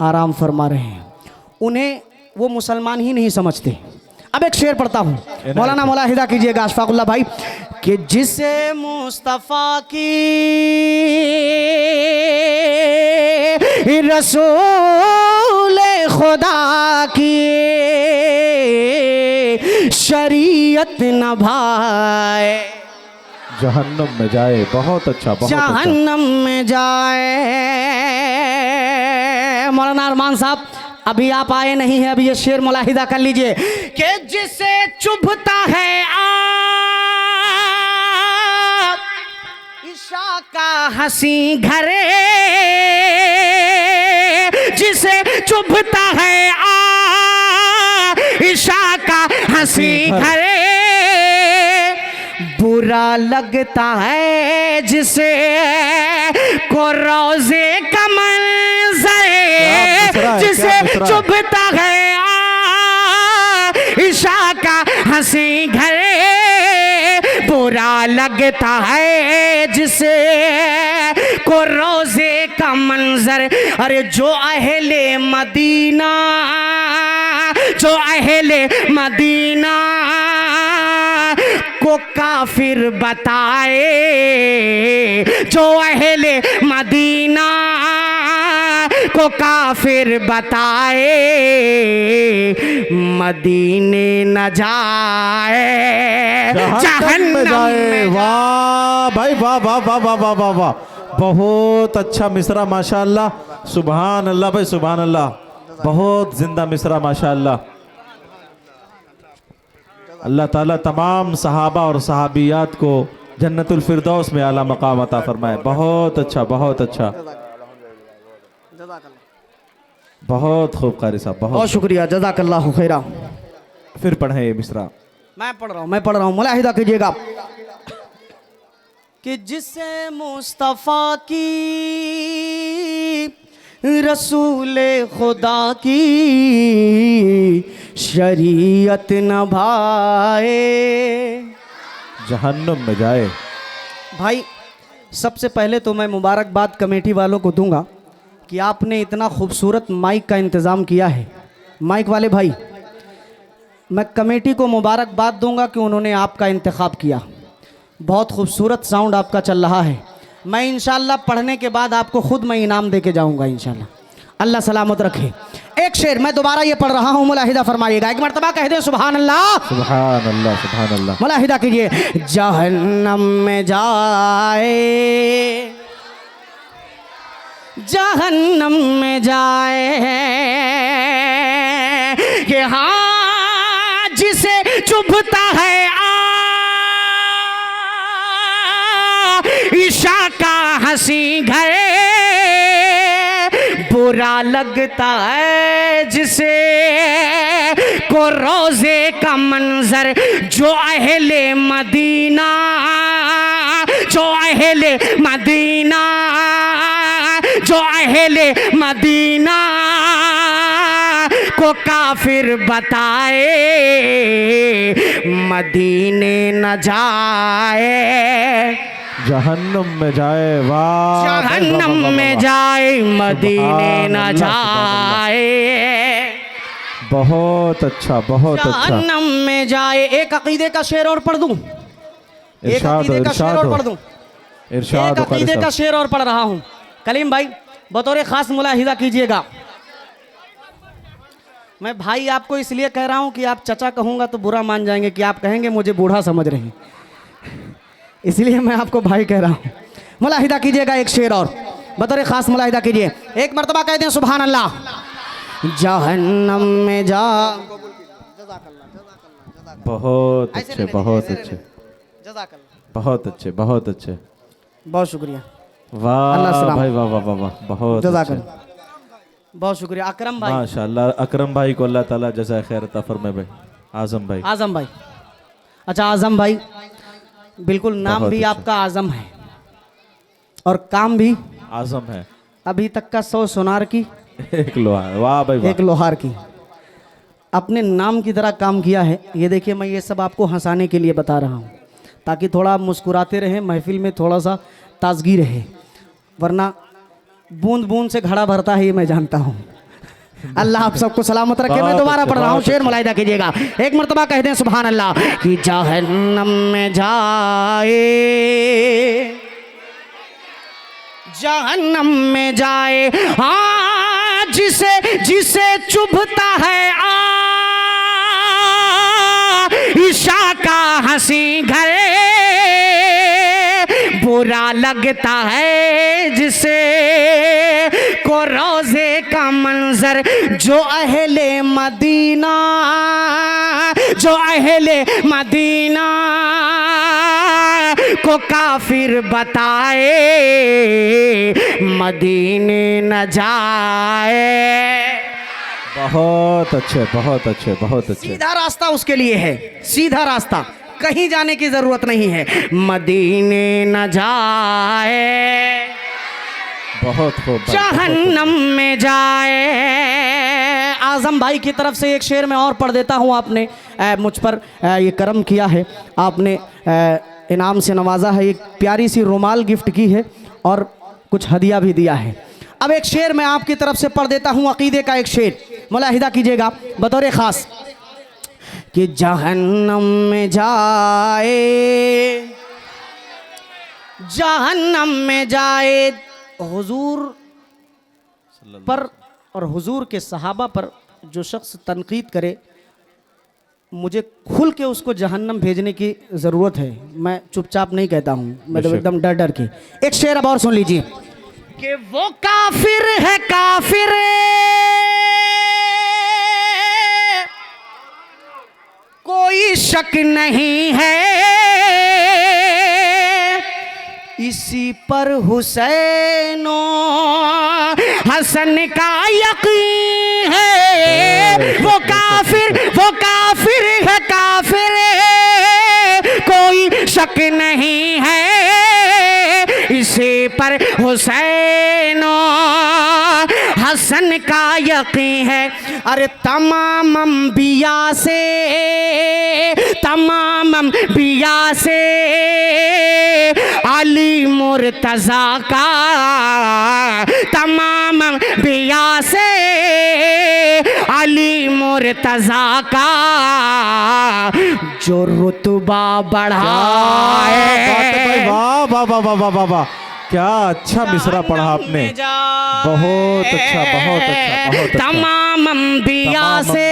आराम फरमा रहे हैं, उन्हें वो मुसलमान ही नहीं समझते। अब एक शेर पढ़ता हूँ, मौलाना मुलाहिदा कीजिएगा अशफाकुल्लाह भाई, कि जिसे मुस्तफ़ा की रसूल खुदा की शरीयत न भाए, जहन्नम में जाए। बहुत अच्छा, बहुत अच्छा। जहन्नम में जाए। मौलाना अरमान साहब अभी आप आए नहीं हैं, अभी ये शेर मुलाहिदा कर लीजिए कि जिसे चुभता है आप ईशा का हंसी घरे, जिसे चुभता है आप ईशा का हंसी घरे, बुरा लगता है जिसे को रोज़े का मंज़र, जिसे चुभता है ईशा का हंसी घरे, बुरा लगता है जिसे को रोज़े का मंजर। अरे जो अहले मदीना को काफिर बताए, जो अहले मदीना को काफिर बताए, मदीने न जाए, जहन्नम में जाए। वाह भाई, वाह वाह वाह वाह वाह वाह वाह, बहुत अच्छा मिसरा, माशाअल्लाह, सुभान अल्लाह भाई, सुभान अल्लाह, बहुत जिंदा मिसरा, माशाअल्लाह। अल्लाह ताला तमाम सहाबा और सहाबियात को जन्नतुल फिरदौस में आला मकाम अता फरमाए। बहुत अच्छा, बहुत अच्छा, बहुत खूब कारी साहब, बहुत शुक्रिया, जज़ाकल्लाहु खैरा। फिर पढ़ें ये मिसरा। मैं पढ़ रहा हूँ, मुलाहिदा कीजिएगा कि जिसे मुस्तफ़ा की रसूल खुदा की शरीयत न भाए, जहन्नम में जाए। भाई सबसे पहले तो मैं मुबारकबाद कमेटी वालों को दूंगा कि आपने इतना खूबसूरत माइक का इंतज़ाम किया है। माइक वाले भाई, मैं कमेटी को मुबारकबाद दूंगा कि उन्होंने आपका इंतखाब किया। बहुत खूबसूरत साउंड आपका चल रहा है। मैं इंशाल्लाह पढ़ने के बाद आपको खुद मैं इनाम दे के जाऊँगा इंशाल्लाह। अल्लाह सलामत रखे। एक शेर मैं दोबारा ये पढ़ रहा हूँ, मुलाहिदा फरमाइएगा, एक मरतबा कह दे सुभान अल्लाह, सुभान अल्लाह, सुभान अल्लाह। मुलाहिदा कीजिए। जहन्नम में जाए, जहन्नम में जाए कि हाँ जिसे चुभता है ईशा का हंसी घरे, बुरा लगता है जिसे को रोज़े का मंजर, जो अहले मदीना, जो अहले मदीना, जो अहले मदीना को काफिर बताए, मदीने न जाए, जहन्नम में जाए। वाह, जहन्नम में जाए, मदीने न जाए। बहुत अच्छा, बहुत अच्छा। जहन्नम में जाए। एक अकीदे का शेर और पढ़ दूं, एक इरशाद अकीदे का शेर और पढ़ दूं, इरशाद एक अकीदे का शेर और पढ़ रहा हूं। कलीम भाई बतौर खास मुलाहिजा कीजिएगा। मैं भाई आपको इसलिए कह रहा हूं कि आप चचा कहूंगा तो बुरा मान जाएंगे, कि आप कहेंगे मुझे बूढ़ा समझ रहे हैं, इसलिए मैं आपको भाई कह रहा हूं। मुलाहिदा कीजिएगा, एक शेर और बतौर खास मुलाहिदा कीजिए। एक मर्तबा कहते हैं सुभान अल्लाह। जहन्नम में जा। बहुत अच्छे, बहुत अच्छे, बहुत अच्छे, बहुत अच्छे। बहुत शुक्रिया, वाह अल्लाह सलाम। भाई, वाह वाह वाह वाह, बहुत अच्छे। बहुत शुक्रिया। अकरम भाई, माशाल्लाह, अकरम भाई को अल्लाह ताला जज़ाए खैर अता फरमाए। भाई आजम भाई, आजम भाई, अच्छा आजम भाई, बिल्कुल नाम बहुत भी अच्छा। आपका आजम है और काम भी आजम है। अभी तक का 100 सोनार की, एक लोहार, वाह भाई वाह। एक लोहार की, अपने नाम की तरह काम किया है। ये देखिए, मैं ये सब आपको हंसाने के लिए बता रहा हूँ, ताकि थोड़ा आप मुस्कुराते रहें, महफिल में थोड़ा सा ताजगी रहे, वरना बूंद बूंद से घड़ा भरता है, ये मैं जानता हूँ। अल्लाह आप सबको सलामत रखे। मैं दोबारा पढ़ रहा हूँ, शेर मुलाहिदा कीजिएगा। एक मर्तबा कह दें सुभान अल्लाह। कि जहन्नम में जाए, जहन्नम में जाए, हाँ जिसे जिसे चुभता है ईशा का हंसी घर, बुरा लगता है जिसे को रोजे का मंजर, जो अहले मदीना, जो अहले मदीना को काफिर बताए, मदीने न जाए। बहुत अच्छे, बहुत अच्छे, बहुत अच्छे। सीधा रास्ता उसके लिए है, सीधा रास्ता, कहीं जाने की जरूरत नहीं है, मदीने न जाए, बहुत खूब भाई, जहन्नम में जाए। आजम भाई की तरफ से एक शेर मैं और पढ़ देता हूँ। आपने मुझ पर ये करम किया है, आपने इनाम से नवाजा है, एक प्यारी सी रुमाल गिफ्ट की है और कुछ हदिया भी दिया है। अब एक शेर मैं आपकी तरफ से पढ़ देता हूँ, अकीदे का एक शेर, मुलाहिदा कीजिएगा बतौर खास। कि जहन्नम में जाए, जहन्नम में जाए, हुजूर पर और हुजूर के सहाबा पर जो शख्स तनकीद करे, मुझे खुल के उसको जहन्नम भेजने की ज़रूरत है। मैं चुपचाप नहीं कहता हूँ, मैं तो एकदम डर डर के। एक शेर अब और सुन लीजिए। कि वो काफिर है, काफिर कोई शक नहीं है, इसी पर हुसैनो हसन का यकीन है। वो काफिर है, काफिर कोई शक नहीं है, इसी पर हुसैनो हसन का यकीन है। अरे तमाम अंबिया से, तमाम अंबिया से अली मुर्तजा का, तमाम अंबिया से अली मुर्तजा का जो रुतबा बढ़ाए। वाह वाह वाह वाह वाह वाह वाह, क्या अच्छा मिसरा पढ़ा आपने। बहुत अच्छा, बहुत अच्छा, बहुत अच्छा। तमाम अंबिया से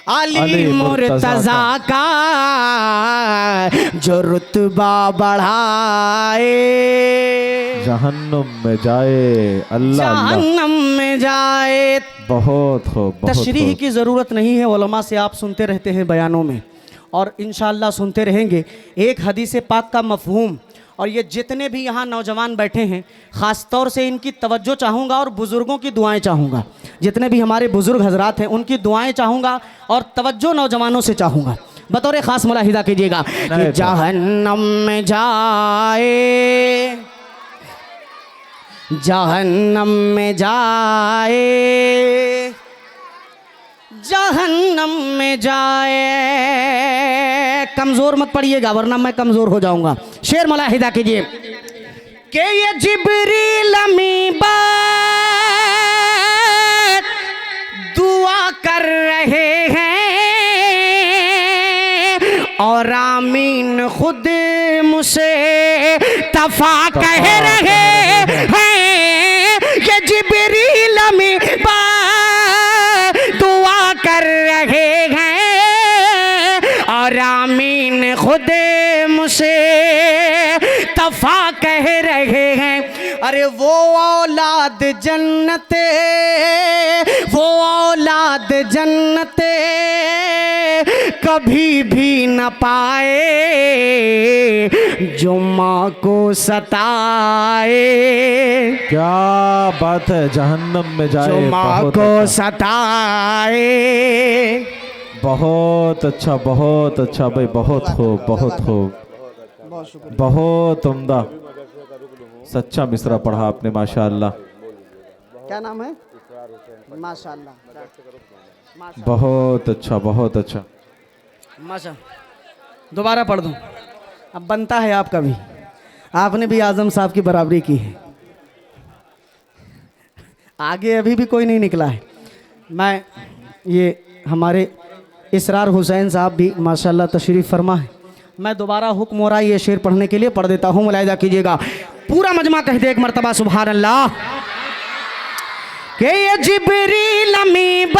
अली मुर्तजा का जो रुतबा बढ़ाए, जहन्नुम में जाए, अल्लाह जहन्नम में जाए। बहुत खूब, बहुत तशरीह खूब। की ज़रूरत नहीं है, उलमा से आप सुनते रहते हैं बयानों में, और इंशाअल्लाह सुनते रहेंगे। एक हदीस पाक का मफहूम, और ये जितने भी यहाँ नौजवान बैठे हैं ख़ास तौर से इनकी तवज्जो चाहूँगा और बुज़ुर्गों की दुआएं चाहूँगा। जितने भी हमारे बुज़ुर्ग हजरात हैं उनकी दुआएं चाहूँगा और तवज्जो नौजवानों से चाहूँगा। बतौर ख़ास मुलाहिदा कीजिएगा। कि जहन्नम में जाए, जहन्नम में जाए, जहन्नम में जाए। कमज़ोर मत पड़िएगा वरना मैं कमज़ोर हो जाऊंगा। शेर मुलाहिदा कीजिए। कि ये जिब्रील अमी बात रहे हैं और आमीन खुद मुझसे तफा कह रहे हैं। ये जिब्रील अमीन दुआ कर रहे हैं और आमीन खुद मुझसे तफा कह रहे हैं। अरे वो औलाद जन्नते, वो औलाद जन्नते कभी भी न पाए जो माँ को सताए। क्या बात है, जहन्नम में जाए जो माँ बहुत को अच्छा, सताए। बहुत अच्छा, बहुत अच्छा भाई, बहुत खूब, बहुत खूब, बहुत उम्दा, सच्चा मिसरा पढ़ा आपने, माशाअल्लाह। क्या नाम है? माशाअल्लाह, बहुत अच्छा, बहुत अच्छा। माशा। दोबारा पढ़ दूं? अब बनता है आपका भी, आपने भी आजम साहब की बराबरी की है। आगे अभी भी कोई नहीं निकला है। मैं ये हमारे इसरार हुसैन साहब भी माशाअल्लाह तशरीफ़ फरमा है। मैं दोबारा हुक्म हो रहा है ये शेर पढ़ने के लिए, पढ़ देता हूँ, मुलाहिजा कीजिएगा। पूरा मजमा कह दे एक मरतबा सुभान अल्लाह। कि ये जिब्रील अमीन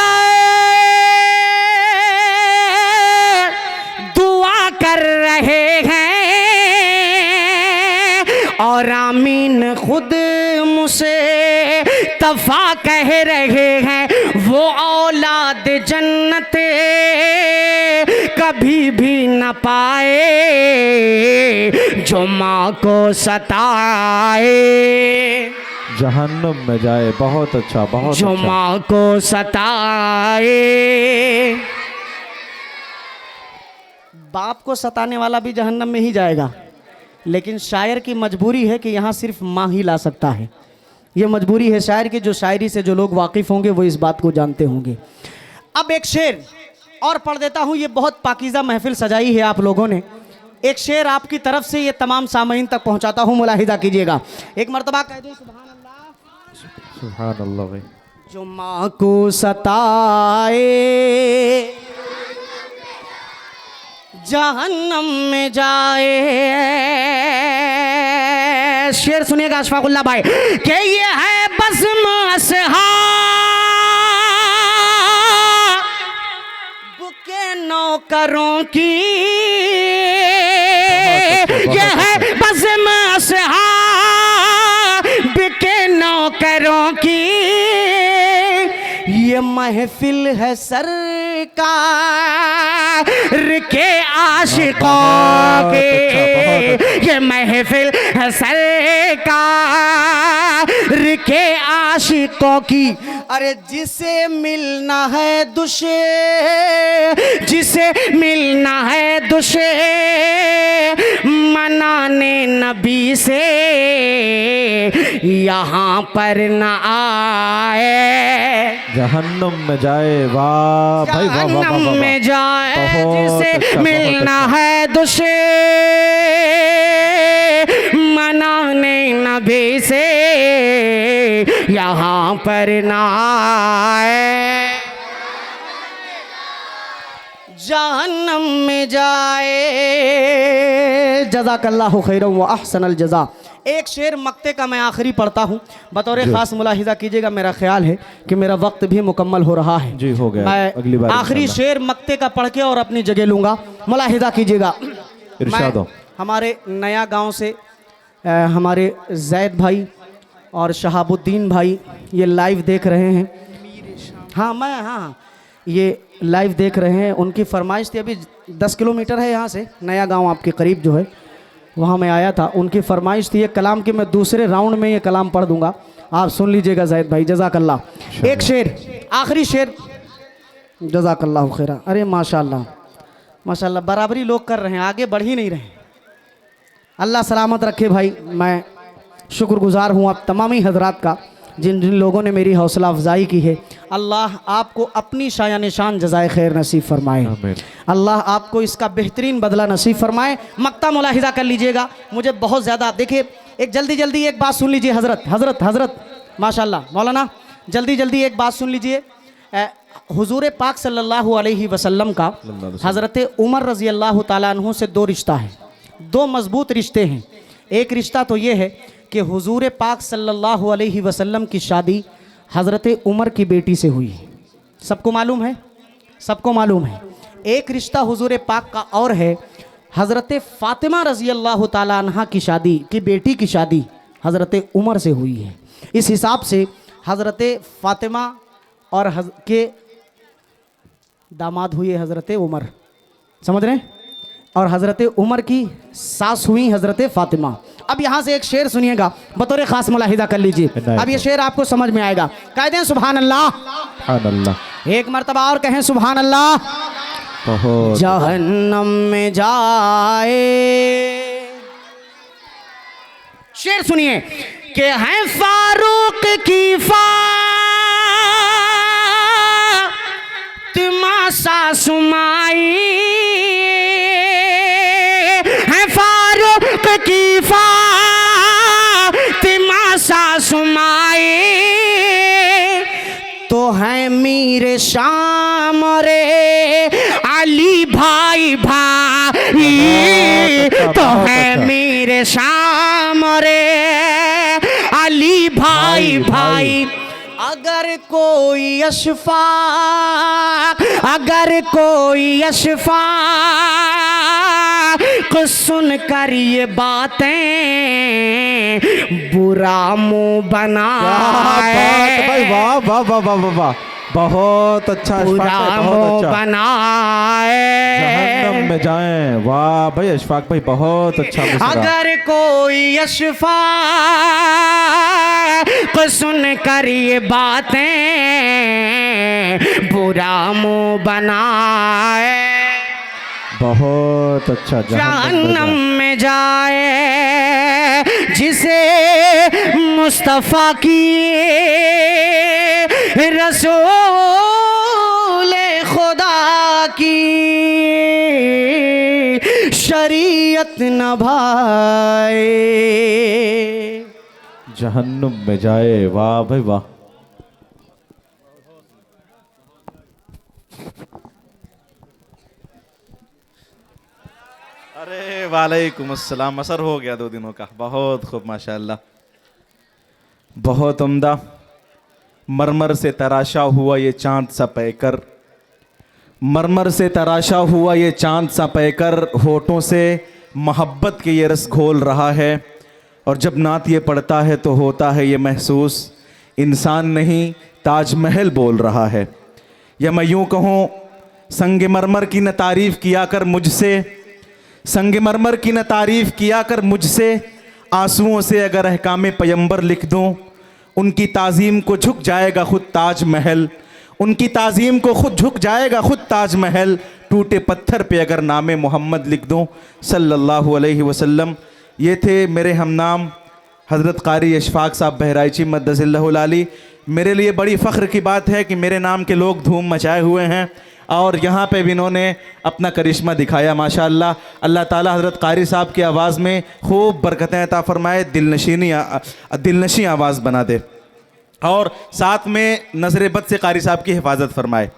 दुआ कर रहे हैं और आमीन खुद मुझसे तफा कह रहे हैं। वो औलाद जन्नते कभी भी न पाए जो माँ को सताए। जहन्नम में जाए, बहुत अच्छा, बहुत जो अच्छा। माँ को सताए। बाप को सताने वाला भी जहन्नम में ही जाएगा, लेकिन शायर की मजबूरी है कि यहाँ सिर्फ माँ ही ला सकता है। ये मजबूरी है शायर की, जो शायरी से जो लोग वाकिफ़ होंगे वो इस बात को जानते होंगे। अब एक शेर और पढ़ देता हूँ। ये बहुत पाकीज़ा महफिल सजाई है आप लोगों ने। एक शेर आपकी तरफ से ये तमाम सामईन तक पहुँचाता हूँ, मुलाहिजा कीजिएगा। एक मरतबा कह दे सुभान अल्लाह। सुभान अल्लाह भाई। जो माँ को सताए जहन्नम में जाए। शेर सुनिएगा अशफाकुल्लाह भाई। कि ये है बज़्म अस्हाब के नौकरों की। ये है बज़्म अस्हाब के नौकरों की। ये महफिल है सरकार के आशिकों की। ये महफिल है सरकार के आशिकों की। अरे जिसे मिलना है दुशे, जिसे मिलना है दुशे मनाने नबी से यहाँ पर न आए। जहन्नम में जाए, वाह भाई, वाह वाह वाह, जहन्नम वाह, में जाए। बहुत जिसे अच्छा, मिलना बहुत है दुशे मनाने नबी से यहाँ पर ना आए। जहन्नम में जाए। जज़ाकल्लाहु खैरन व अहसनल जज़ा। एक शेर मक्ते का मैं आखिरी पढ़ता हूँ, बतौर ख़ास मुलाहिज़ा कीजिएगा। मेरा ख्याल है कि मेरा वक्त भी मुकम्मल हो रहा है। जी हो गया, मैं अगली बार आखिरी इंशाअल्लाह। शेर मक्ते का पढ़ के और अपनी जगह लूँगा, मुलाहिज़ा कीजिएगा। इरशाद हो। हमारे नया गांव से हमारे जैद भाई और शहाबुद्दीन भाई ये लाइव देख रहे हैं। हाँ, ये लाइव देख रहे हैं। उनकी फरमाइश थी, अभी 10 किलोमीटर है यहाँ से, नया गांव आपके करीब जो है, वहाँ मैं आया था। उनकी फरमाइश थी ये कलाम की, मैं दूसरे राउंड में ये कलाम पढ़ दूंगा, आप सुन लीजिएगा जैद भाई। जज़ाकल्लाह। एक शेर, आखिरी शेर। जज़ाकल्लाह खैरा। अरे माशाल्लाह माशाल्लाह, बराबरी लोग कर रहे हैं, आगे बढ़ ही नहीं रहे। अल्लाह सलामत रखे भाई। मैं शुक्रगुजार हूँ आप तमामी हजरात का, जिन जिन लोगों ने मेरी हौसला अफजाई की है। अल्लाह आपको अपनी शाया निशान जज़ाए खैर नसीब फरमाए। आमीन। अल्लाह आपको इसका बेहतरीन बदला नसीब फरमाए। मक्ता मुलाहिज़ा कर लीजिएगा। मुझे बहुत ज़्यादा, देखिए एक जल्दी एक बात सुन लीजिए। हज़रत माशाल्लाह, मौलाना जल्दी एक बात सुन लीजिए। हुजूर पाक सल्लल्लाहु अलैहि वसल्लम का हज़रत उमर रज़ी अल्लाह ताला अन्हु से दो रिश्ता है, दो मजबूत रिश्ते हैं। एक रिश्ता तो ये है कि हुजूर पाक सल्लल्लाहु अलैहि वसल्लम की शादी हज़रत उमर की बेटी से हुई। सबको मालूम है, सबको मालूम है। एक रिश्ता हुजूर पाक का और है, हज़रत फ़ातिमा रज़ी अल्लाह ताला अन्हा की शादी, की बेटी की शादी हज़रत उमर से हुई है। इस हिसाब से हज़रत फ़ातिमा और के दामाद हुए हज़रत उमर, समझ रहे हैं, और हज़रत उमर की सास हुई हज़रत फ़ातिमा। अब यहाँ से एक शेर सुनिएगा, बतौर ख़ास मुलाहिदा कर लीजिए। अब ये शेर आपको समझ में आएगा। कह दें सुभान अल्लाह, सुभान अल्लाह, एक मरतबा और कहें सुभान अल्लाह। बहुत जहन्नम में जाए, शेर सुनिए कि हैं फारूक की फातिमा सासुमाई, हैं फारूक की फातिमा सासुमाई, तो है मीर शाम रे अली भाई भाई, तो है मीर शाम रे अली भाई भाई। अगर कोई अशफाक, अगर कोई अशफाक सुन कर ये बातें बुरा मुंह बनाए, भाई, वाह वाह वाह वाह वाह वाह, बहुत अच्छा, बुरा मुंह बनाए, जहन्नम में जाएं। वाह भाई अशफाक भाई, बहुत अच्छा मिसरा। अगर कोई अशफाक सुन कर ये बातें बुरा मुंह बनाए, बहुत अच्छा, जहन्नम में जाए, जिसे मुस्तफ़ा की रसूल खुदा की शरीयत न भाए, जहन्नुम में जाए। वाह भाई वाह, अरे वालेकुम अस्सलाम, असर हो गया 2 दिनों का। बहुत खूब माशाअल्लाह, बहुत उम्दा। मरमर से तराशा हुआ ये चांद सा पैकर, मरमर से तराशा हुआ ये चांद सा पैकर, होठों से मोहब्बत के ये रस घोल रहा है। और जब नात ये पढ़ता है तो होता है ये महसूस, इंसान नहीं ताजमहल बोल रहा है। या मैं यूँ कहूँ, संग मरमर की न तारीफ़ किया कर मुझसे, संग मरमर की न तारीफ़ किया कर मुझसे, आंसुओं से अगर अहकामे पैगंबर लिख दूँ, उनकी ताज़ीम को झुक जाएगा खुद ताजमहल, उनकी ताज़ीम को खुद झुक जाएगा खुद ताजमहल। टूटे पत्थर पे अगर नामे मोहम्मद लिख दूँ सल्लल्लाहु अलैहि वसल्लम। ये थे मेरे हमनाम हज़रत क़ारी अशफाक साहब बहराइची मद्दज़िल्लहुल आली। मेरे लिए बड़ी फ़ख्र की बात है कि मेरे नाम के लोग धूम मचाए हुए हैं और यहाँ पे भी इन्होंने अपना करिश्मा दिखाया माशाअल्लाह। अल्लाह ताला हज़रत क़ारी साहब की आवाज़ में खूब बरकतें अता फ़रमाए, दिलनशी आवाज़ बना दे और साथ में नज़र बद से क़ारी साहब की हिफाजत फ़रमाए।